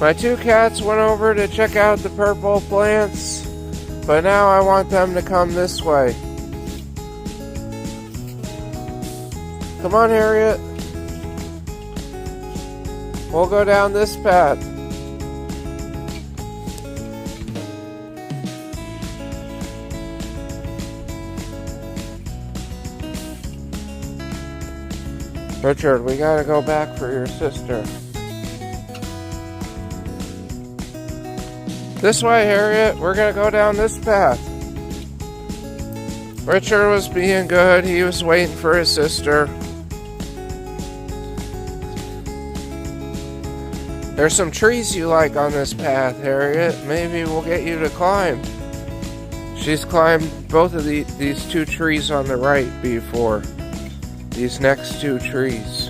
My two cats went over to check out the purple plants, but now I want them to come this way. Come on, Harriet. We'll go down this path. Richard, we gotta go back for your sister. This way, Harriet. We're gonna go down this path. Richard was being good. He was waiting for his sister. There's some trees you like on this path, Harriet. Maybe we'll get you to climb. She's climbed both of these two trees on the right before. These next two trees.